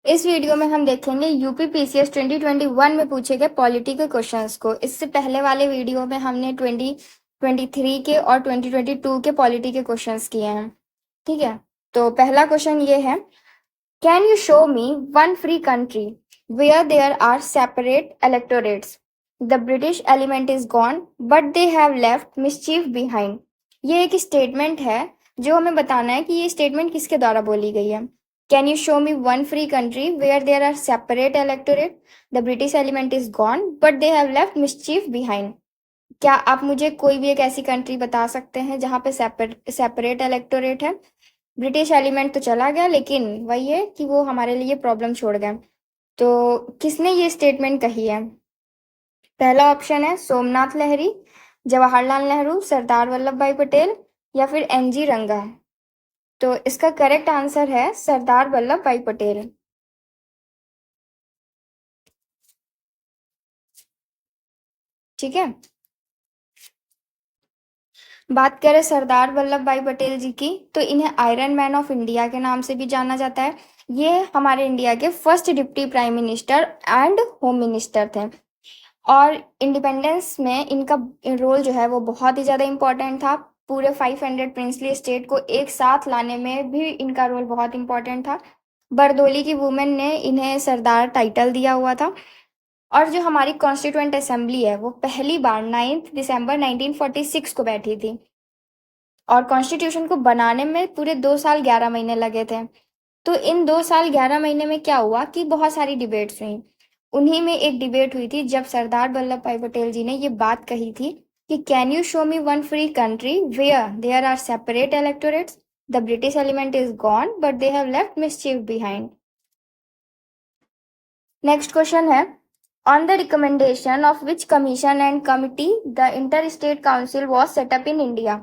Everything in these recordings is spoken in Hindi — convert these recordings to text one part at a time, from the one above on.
इस वीडियो में हम देखेंगे यूपी पीसीएस 2021 में पूछे गए पॉलिटी के क्वेश्चंस को। इससे पहले वाले वीडियो में हमने 2023 के और 2022 के पॉलिटी के क्वेश्चंस किए हैं। ठीक है, तो पहला क्वेश्चन ये है, can you show me one free country where there are separate electorates, the British element is gone but they have left mischief behind. ये एक स्टेटमेंट है जो हमें बताना है कि ये स्टेटमेंट किसके द्वारा बोली गई है। Can you show me one free country where there are separate electorate? The British element is gone, but they have left mischief behind. क्या आप मुझे कोई भी एक ऐसी कंट्री बता सकते हैं जहां पे सेपरेट इलेक्टोरेट है? ब्रिटिश एलिमेंट तो चला गया, लेकिन वही है कि वो हमारे लिए प्रॉब्लम छोड़ गए। तो किसने ये स्टेटमेंट कही है? पहला ऑप्शन है सोमनाथ लहरी, जवाहरलाल नेहरू, सरदार वल्लभ भाई पटेल या फिर एनजी रंगा। तो इसका करेक्ट आंसर है सरदार वल्लभ भाई पटेल। ठीक है, बात करें सरदार वल्लभ भाई पटेल जी की, तो इन्हें आयरन मैन ऑफ इंडिया के नाम से भी जाना जाता है। ये हमारे इंडिया के first deputy prime minister and home minister थे, और इंडिपेंडेंस में इनका रोल जो है वो बहुत ही ज़्यादा इम्पोर्टेंट था। पूरे 500 प्रिंसली स्टेट को एक साथ लाने में भी इनका रोल बहुत इम्पोर्टेंट था। बरदोली की वुमेन ने इन्हें सरदार टाइटल दिया हुआ था। और जो हमारी कॉन्स्टिट्यूएंट असेंबली है वो पहली बार 9 दिसंबर 1946 को बैठी थी, और कॉन्स्टिट्यूशन को बनाने में पूरे 2 साल 11 महीने लगे थे। तो इन 2 साल 11 महीने में क्या हुआ कि बहुत सारी डिबेट्स हुई। उन्हीं में एक डिबेट हुई थी जब सरदार वल्लभ भाई पटेल जी ने ये बात कही थी कि can you show me one free country where there are separate electorates, the British element is gone but they have left mischief behind. Next question है, on the recommendation of which commission and committee the interstate council was set up in India?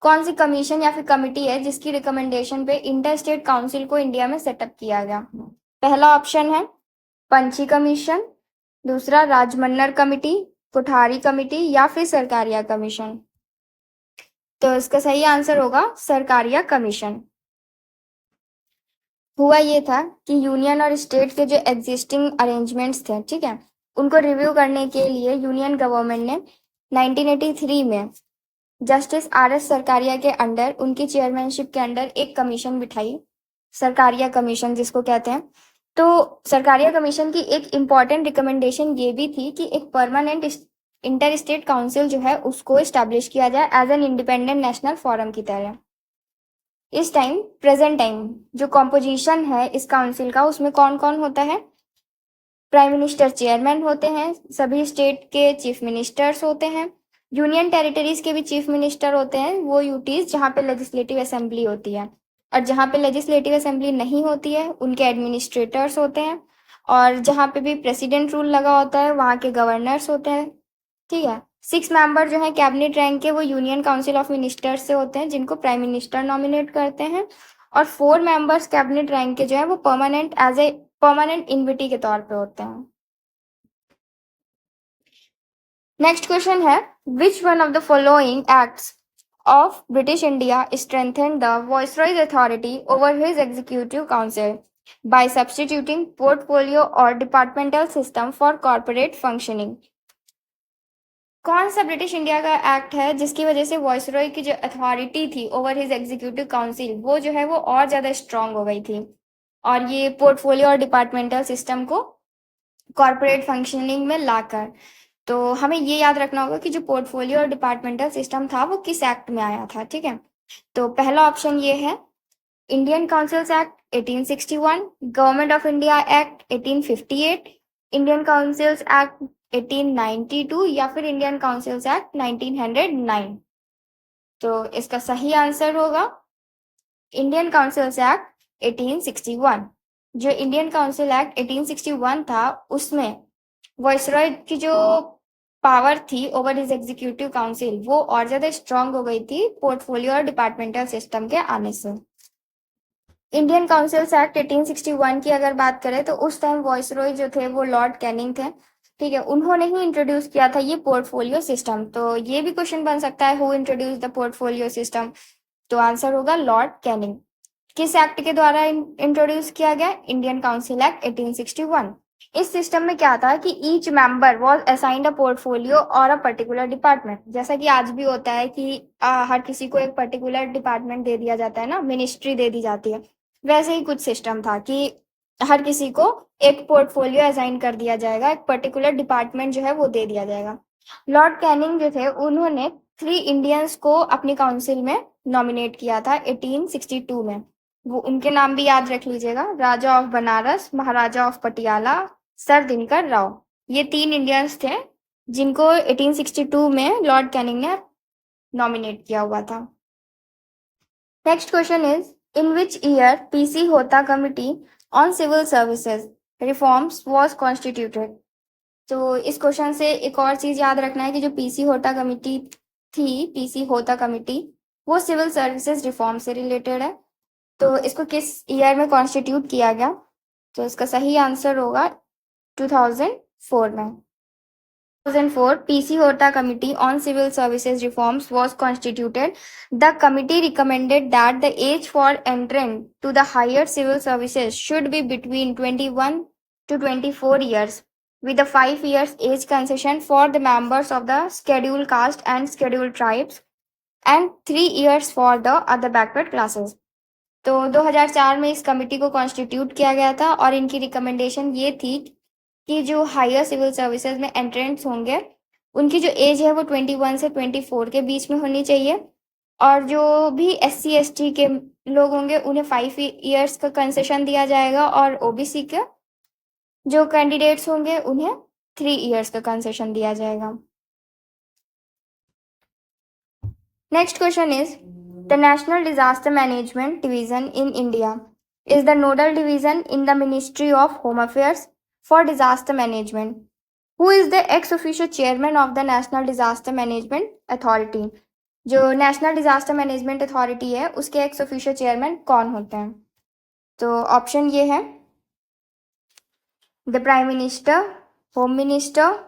कौन सी कमीशन या फिर कमिटी है जिसकी रिकमेंडेशन पे इंटरस्टेट काउंसिल को इंडिया में सेटअप किया गया? पहला ऑप्शन है पंची कमीशन, दूसरा राजमन्नर कमिटी, कोठारी कमिटी या फिर सरकारिया कमीशन। तो इसका सही आंसर होगा सरकारिया कमीशन। हुआ ये था कि यूनियन और स्टेट के जो एग्जिस्टिंग अरेंजमेंट्स थे, ठीक है, उनको रिव्यू करने के लिए यूनियन गवर्नमेंट ने 1983 में जस्टिस आर.एस. सरकारिया के अंडर, उनकी चेयरमैनशिप के अंडर एक कमीशन बिठाई, सरकारिया कमीशन जिसको कहते हैं। तो सरकारिया कमीशन की एक इम्पॉर्टेंट रिकमेंडेशन ये भी थी कि एक परमानेंट इंटर स्टेट काउंसिल जो है उसको इस्टेब्लिश किया जाए as an independent national forum की तरह। इस टाइम, प्रेजेंट टाइम, जो कॉम्पोजिशन है इस काउंसिल का, उसमें कौन कौन होता है? प्राइम मिनिस्टर चेयरमैन होते हैं, सभी स्टेट के चीफ मिनिस्टर्स होते हैं, यूनियन टेरिटरीज के भी चीफ मिनिस्टर होते हैं, वो यूटीज जहाँ पे लेजिस्लेटिव असेंबली होती है, और जहाँ पे लेजिस्लेटिव असेंबली नहीं होती है उनके एडमिनिस्ट्रेटर्स होते हैं, और जहाँ पे भी प्रेसिडेंट रूल लगा होता है वहाँ के गवर्नर्स होते हैं। ठीक है, 6 मेंबर जो है कैबिनेट रैंक के, वो यूनियन काउंसिल ऑफ मिनिस्टर्स से होते हैं जिनको प्राइम मिनिस्टर नॉमिनेट करते हैं, और 4 मेंबर्स कैबिनेट रैंक के जो है वो परमानेंट इन्विटी के तौर पे होते हैं। नेक्स्ट क्वेश्चन है, which one of the following acts of British India strengthen the viceroy's authority over his executive council by substituting portfolio और departmental system for corporate functioning? कौन सा ब्रिटिश इंडिया का एक्ट है जिसकी वजह से वॉइसरॉय की जो अथॉरिटी थी ओवर हिज एग्जीक्यूटिव काउंसिल वो जो है वो और ज़्यादा स्ट्रांग हो गई थी, और ये पोर्टफोलियो और डिपार्टमेंटल सिस्टम को कॉर्पोरेट फंक्शनिंग में लाकर? तो हमें ये याद रखना होगा कि जो पोर्टफोलियो और डिपार्टमेंटल सिस्टम था वो किस एक्ट में आया था। ठीक है, तो पहला ऑप्शन ये है Indian councils act 1861, government of India act 1858, Indian councils act 1892 या फिर इंडियन काउंसिल्स एक्ट 1909। तो इसका सही आंसर होगा इंडियन काउंसिल्स एक्ट 1861। जो इंडियन काउंसिल एक्ट 1861 था उसमें वॉइसरॉय की जो पावर थी ओवर हिज एग्जीक्यूटिव काउंसिल वो और ज्यादा स्ट्रांग हो गई थी पोर्टफोलियो और डिपार्टमेंटल सिस्टम के आने से। इंडियन काउंसिल्स एक्ट 1861 की अगर बात करें तो उस टाइम वॉइसरॉय जो थे वो लॉर्ड कैनिंग थे। ठीक है, उन्होंने ही इंट्रोड्यूस किया था ये पोर्टफोलियो सिस्टम। तो ये भी क्वेश्चन बन सकता है, who introduce the portfolio system? तो आंसर होगा लॉर्ड कैनिंग। किस एक्ट के द्वारा इंट्रोड्यूस किया गया? Indian council act 1861। इस सिस्टम में क्या था कि each member was assigned a portfolio और अ पर्टिकुलर डिपार्टमेंट, जैसा कि आज भी होता है कि हर किसी को एक पर्टिकुलर डिपार्टमेंट दे दिया जाता है ना, मिनिस्ट्री दे दी जाती है। वैसे ही कुछ सिस्टम था कि हर किसी को एक पोर्टफोलियो असाइन कर दिया जाएगा, एक पर्टिकुलर डिपार्टमेंट जो है वो दे दिया जाएगा। लॉर्ड कैनिंग जो थे उन्होंने 3 इंडियंस को अपनी काउंसिल में नॉमिनेट किया था 1862 में। वो उनके नाम भी याद रख लीजिएगा, Raja of Banaras, Maharaja of Patiala, sir Dinkar Rao. ये 3 इंडियंस थे जिनको 1862 में लॉर्ड कैनिंग ने नॉमिनेट किया हुआ था। Next question is in which year PC Hota committee on civil services reforms was constituted. तो इस क्वेश्चन से एक और चीज याद रखना है कि जो पीसी होता कमिटी थी, पीसी होता कमिटी, वो सिविल सर्विसेज रिफॉर्म से रिलेटेड है। तो इसको किस ईयर में कॉन्स्टिट्यूट किया गया? तो इसका सही आंसर होगा 2004 में। 2004 PC Hota Committee on Civil Services Reforms was constituted. The committee recommended that the age for entrant to the higher civil services should be between 21 to 24 years, with a 5 years age concession for the members of the scheduled caste and scheduled tribes, and 3 years for the other backward classes. तो 2004 में इस कमिटी को कॉन्स्टिट्यूट किया गया था और इनकी रिकमेंडेशन ये थी कि जो हायर सिविल सर्विसेज में एंट्रेंट्स होंगे उनकी जो एज है वो 21 से 24 के बीच में होनी चाहिए, और जो भी SC ST के लोग होंगे उन्हें 5 ईयर्स का कंसेशन दिया जाएगा, और OBC के जो कैंडिडेट्स होंगे उन्हें 3 ईयर्स का कंसेशन दिया जाएगा। Next question is The National Disaster Management Division in India is the nodal division in the Ministry of Home Affairs for disaster management. Who is the ex officio chairman of the National Disaster Management Authority? जो नेशनल डिजास्टर मैनेजमेंट अथॉरिटी है उसके एक्स ऑफिशियो चेयरमैन कौन होते हैं? तो ऑप्शन ये है the prime minister, home minister,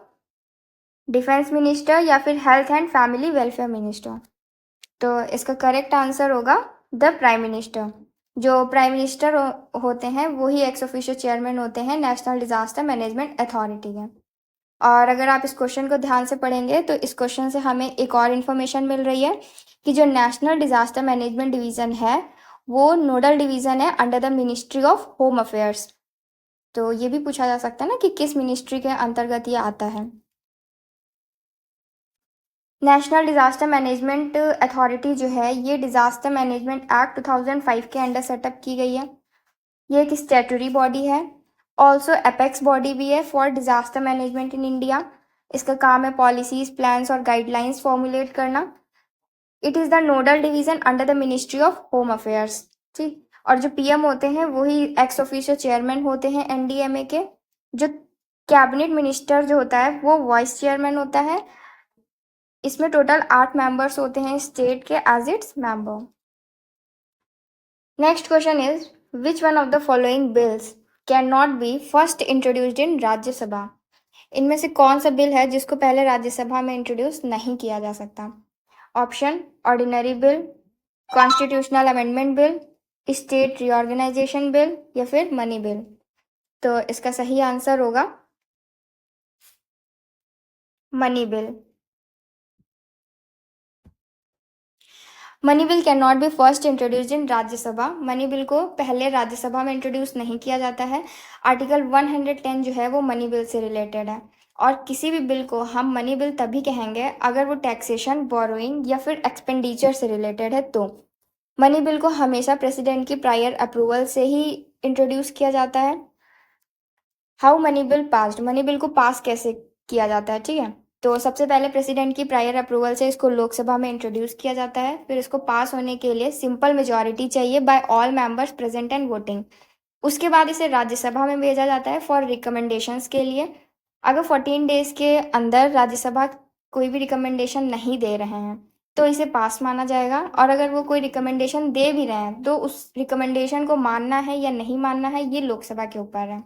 defence minister या फिर health and family welfare minister. तो इसका करेक्ट आंसर होगा द प्राइम मिनिस्टर। जो प्राइम मिनिस्टर होते हैं वही एक्स ऑफिशियो चेयरमैन होते हैं नेशनल डिजास्टर मैनेजमेंट अथॉरिटी के। और अगर आप इस क्वेश्चन को ध्यान से पढ़ेंगे तो इस क्वेश्चन से हमें एक और इन्फॉर्मेशन मिल रही है कि जो नेशनल डिजास्टर मैनेजमेंट डिवीजन है वो नोडल डिवीजन है under the ministry of home affairs. तो ये भी पूछा जा सकता है ना कि किस मिनिस्ट्री के अंतर्गत ये आता है। नेशनल डिजास्टर मैनेजमेंट अथॉरिटी जो है ये डिजास्टर मैनेजमेंट एक्ट 2005 के अंडर सेटअप की गई है। ये एक स्टैट्यूटरी बॉडी है, ऑल्सो एपेक्स बॉडी भी है for disaster management in India. इसका काम है पॉलिसीज, प्लान्स और गाइडलाइंस फॉर्मुलेट करना। It is the nodal division under the ministry of home affairs. ठीक, और जो PM होते हैं वही एक्स ऑफिशियो चेयरमैन होते हैं NDMA के। जो कैबिनेट मिनिस्टर जो होता है वो वाइस चेयरमैन होता है। इसमें टोटल 8 मेंबर्स होते हैं स्टेट के as its member. Next question is which one of the following bills can not be first introduced in Rajya Sabha. इनमें से कौन सा बिल है जिसको पहले राज्यसभा में इंट्रोड्यूस नहीं किया जा सकता? Option ordinary bill, constitutional amendment bill, state reorganization bill या फिर मनी बिल। तो इसका सही आंसर होगा money bill. Money bill can not be first introduced in Rajya Sabha. Money bill को पहले राज्यसभा में इंट्रोड्यूस नहीं किया जाता है। आर्टिकल 110 जो है वो मनी बिल से रिलेटेड है, और किसी भी बिल को हम मनी बिल तभी कहेंगे अगर वो टैक्सेशन, बोरोइंग या फिर एक्सपेंडिचर से रिलेटेड है। तो मनी बिल को हमेशा प्रेसिडेंट की प्रायर अप्रूवल से ही इंट्रोड्यूस किया जाता है। How many bill passed, money bill को पास कैसे किया जाता है? ठीक है, तो सबसे पहले प्रेसिडेंट की प्रायर अप्रूवल से इसको लोकसभा में इंट्रोड्यूस किया जाता है। फिर इसको पास होने के लिए सिंपल मेजॉरिटी चाहिए by all members present and voting. उसके बाद इसे राज्यसभा में भेजा जाता है फॉर रिकमेंडेशंस के लिए। अगर 14 डेज के अंदर राज्यसभा कोई भी रिकमेंडेशन नहीं दे रहे हैं तो इसे पास माना जाएगा, और अगर वो कोई रिकमेंडेशन दे भी रहे हैं तो उस रिकमेंडेशन को मानना है या नहीं मानना है ये लोकसभा के ऊपर है।